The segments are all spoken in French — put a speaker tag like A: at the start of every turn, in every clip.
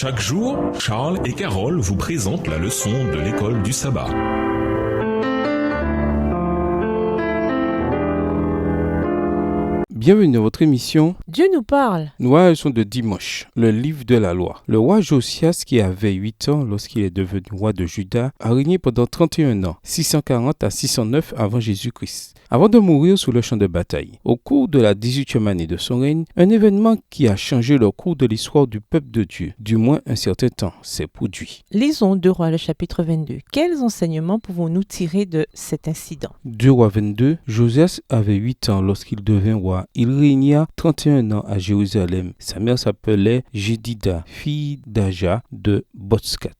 A: Chaque jour, Charles et Carole vous présentent la leçon de l'école du sabbat.
B: Bienvenue dans votre émission
C: Dieu nous parle.
B: Nous voyons la leçon de dimanche, le livre de la loi. Le roi Josias, qui avait 8 ans lorsqu'il est devenu roi de Juda, a régné pendant 31 ans, 640 à 609 avant Jésus-Christ, avant de mourir sur le champ de bataille. Au cours de la 18e année de son règne, un événement qui a changé le cours de l'histoire du peuple de Dieu, du moins un certain temps, s'est produit.
C: Lisons 2 Rois, le chapitre 22. Quels enseignements pouvons-nous tirer de cet incident?
B: 2 Rois 22, Josias avait 8 ans lorsqu'il devint roi. Il régna 31 ans à Jérusalem. Sa mère s'appelait Jédida, fille d'Aja de Botskat.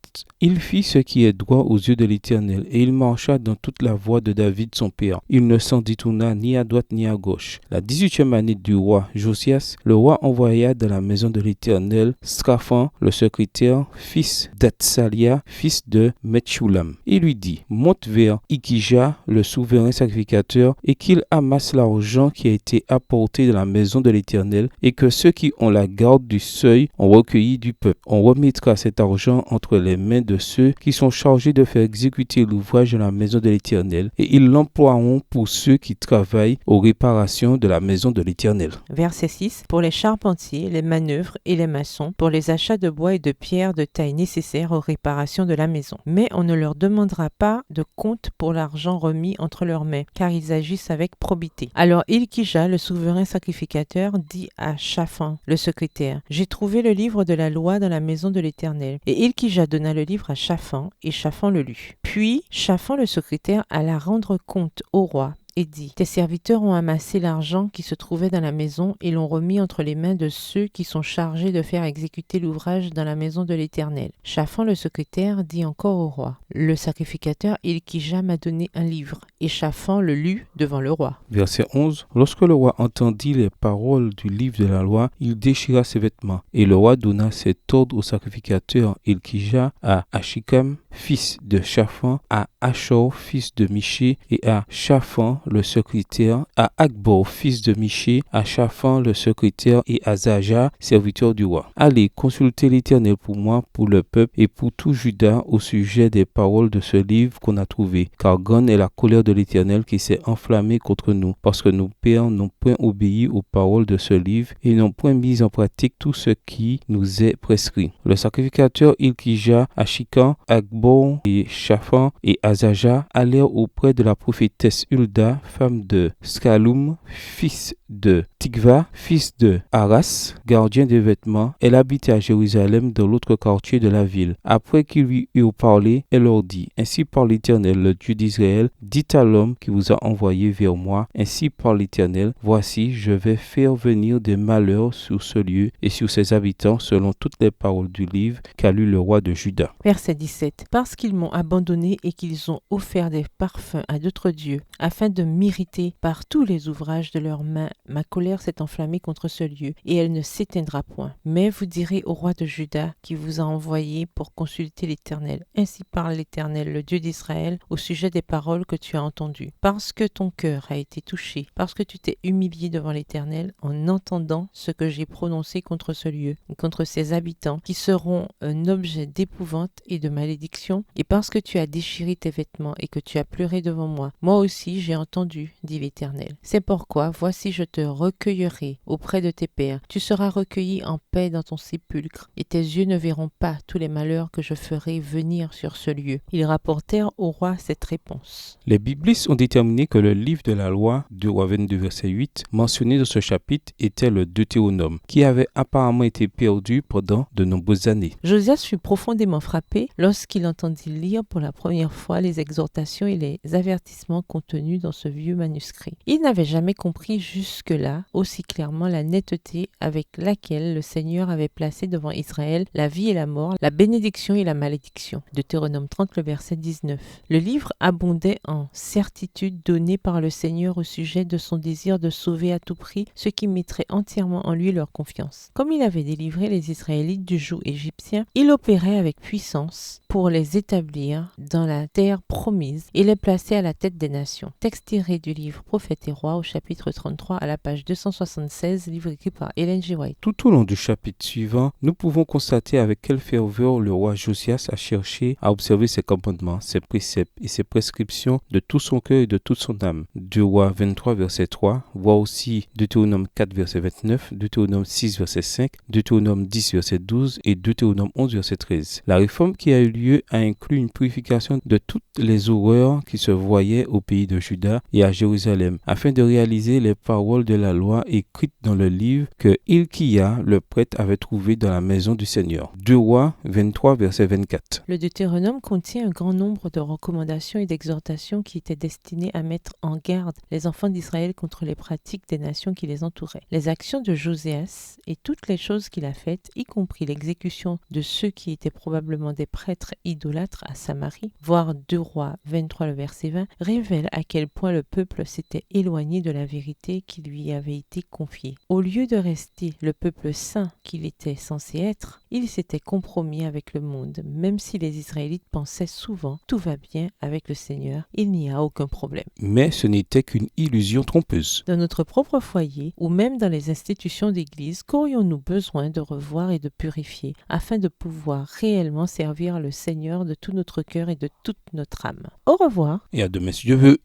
B: Il fit ce qui est droit aux yeux de l'Éternel, et il marcha dans toute la voie de David son père. Il ne s'en détourna ni à droite ni à gauche. La 18e année du roi Josias, le roi envoya dans la maison de l'Éternel Shaphan, le secrétaire, fils d'Atsalia, fils de Metshulam. Il lui dit: monte vers Ikija, le souverain sacrificateur, et qu'il amasse l'argent qui a été apporté de la maison de l'Éternel, et que ceux qui ont la garde du seuil ont recueilli du peuple. On remettra cet argent entre les mains de ceux qui sont chargés de faire exécuter l'ouvrage de la maison de l'Éternel, et ils l'emploieront pour ceux qui travaillent aux réparations de la maison de l'Éternel.
C: Verset 6. Pour les charpentiers, les manœuvres et les maçons, pour les achats de bois et de pierres de taille nécessaires aux réparations de la maison. Mais on ne leur demandera pas de compte pour l'argent remis entre leurs mains, car ils agissent avec probité. Alors Ilkija, le souverain sacrificateur, dit à Shaphan, le secrétaire: j'ai trouvé le livre de la loi dans la maison de l'Éternel. Et Ilkija donna le livre à Shaphan, et Shaphan le lut. Puis Shaphan, le secrétaire, alla rendre compte au roi et dit: tes serviteurs ont amassé l'argent qui se trouvait dans la maison et l'ont remis entre les mains de ceux qui sont chargés de faire exécuter l'ouvrage dans la maison de l'Éternel. Shaphan, le secrétaire, dit encore au roi: le sacrificateur Ilkija m'a donné un livre. Et Shaphan le lut devant le roi.
B: Verset 11. Lorsque le roi entendit les paroles du livre de la loi, il déchira ses vêtements. Et le roi donna cet ordre au sacrificateur Ilkija, à Achikam, fils de Shaphan, à Achor, fils de Miché, et à Shaphan, le secrétaire, à Akbor, fils de Miché, à Shaphan, le secrétaire, et à Zaja, serviteur du roi. Allez, consultez l'Éternel pour moi, pour le peuple et pour tout Juda au sujet des paroles de ce livre qu'on a trouvé. Car grande est la colère de l'Éternel qui s'est enflammée contre nous, parce que nos pères n'ont point obéi aux paroles de ce livre et n'ont point mis en pratique tout ce qui nous est prescrit. Le sacrificateur Ilkija, Achikam, Akbor et Shaphan et Azaja allèrent auprès de la prophétesse Hulda, femme de Skaloum, fils de Tikva, fils de Haras, gardien des vêtements. Elle habitait à Jérusalem dans l'autre quartier de la ville. Après qu'ils lui eurent parlé, elle leur dit: ainsi parle l'Éternel, le Dieu d'Israël, dites à l'homme qui vous a envoyé vers moi, ainsi parle l'Éternel, voici, je vais faire venir des malheurs sur ce lieu et sur ses habitants selon toutes les paroles du livre qu'a lu le roi de Juda.
C: Verset 17. Parce qu'ils m'ont abandonné et qu'ils ont offert des parfums à d'autres dieux, afin de m'irriter par tous les ouvrages de leurs mains, ma colère s'est enflammée contre ce lieu, et elle ne s'éteindra point. Mais vous direz au roi de Juda, qui vous a envoyé pour consulter l'Éternel: ainsi parle l'Éternel, le Dieu d'Israël, au sujet des paroles que tu as entendues. Parce que ton cœur a été touché, parce que tu t'es humilié devant l'Éternel, en entendant ce que j'ai prononcé contre ce lieu, et contre ses habitants, qui seront un objet d'épouvante et de malédiction, et parce que tu as déchiré tes vêtements et que tu as pleuré devant moi, moi aussi j'ai entendu, dit l'Éternel. C'est pourquoi, voici, je te recueillerai auprès de tes pères. Tu seras recueilli en paix dans ton sépulcre, et tes yeux ne verront pas tous les malheurs que je ferai venir sur ce lieu. Ils rapportèrent au roi cette réponse.
B: Les biblistes ont déterminé que le livre de la loi, 2 Rois 22, verset 8, mentionné dans ce chapitre, était le Deutéronome, qui avait apparemment été perdu pendant de nombreuses années.
C: Josias fut profondément frappé lorsqu'il entendit lire pour la première fois les exhortations et les avertissements contenus dans ce vieux manuscrit. Il n'avait jamais compris jusque-là aussi clairement la netteté avec laquelle le Seigneur avait placé devant Israël la vie et la mort, la bénédiction et la malédiction. Deutéronome 30, le verset 19. Le livre abondait en certitudes données par le Seigneur au sujet de son désir de sauver à tout prix ceux qui mettraient entièrement en lui leur confiance. Comme il avait délivré les Israélites du joug égyptien, il opérait avec puissance pour les établir dans la terre promise et les placer à la tête des nations. Texte tiré du livre Prophètes et Rois au chapitre 33 à la page 200. 276, livre écrit par Ellen G. White.
B: Tout au long du chapitre suivant, nous pouvons constater avec quelle ferveur le roi Josias a cherché à observer ses commandements, ses préceptes et ses prescriptions de tout son cœur et de toute son âme. 2 Rois 23, verset 3, voit aussi Deutéronome 4, verset 29, Deutéronome 6, verset 5, Deutéronome 10, verset 12 et Deutéronome 11, verset 13. La réforme qui a eu lieu a inclus une purification de toutes les horreurs qui se voyaient au pays de Juda et à Jérusalem, afin de réaliser les paroles de la loi écrites dans le livre que Hilkiah, le prêtre, avait trouvé dans la maison du Seigneur. 2 Rois 23, verset 24.
C: Le Deutéronome contient un grand nombre de recommandations et d'exhortations qui étaient destinées à mettre en garde les enfants d'Israël contre les pratiques des nations qui les entouraient. Les actions de Josias et toutes les choses qu'il a faites, y compris l'exécution de ceux qui étaient probablement des prêtres idolâtres à Samarie, voire 2 Rois 23, le verset 20, révèlent à quel point le peuple s'était éloigné de la vérité qui lui avait été confiée. Au lieu de rester le peuple saint qu'il était censé être, il s'était compromis avec le monde. Même si les Israélites pensaient souvent « tout va bien avec le Seigneur, il n'y a aucun problème ».
B: Mais ce n'était qu'une illusion trompeuse.
C: Dans notre propre foyer ou même dans les institutions d'église, qu'aurions-nous besoin de revoir et de purifier afin de pouvoir réellement servir le Seigneur de tout notre cœur et de toute notre âme. Au revoir.
B: Et à demain si Dieu veut.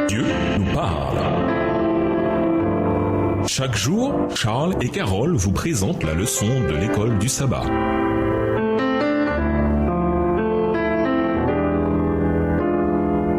A: Dieu nous parle. Chaque jour, Charles et Carole vous présentent la leçon de l'école du sabbat.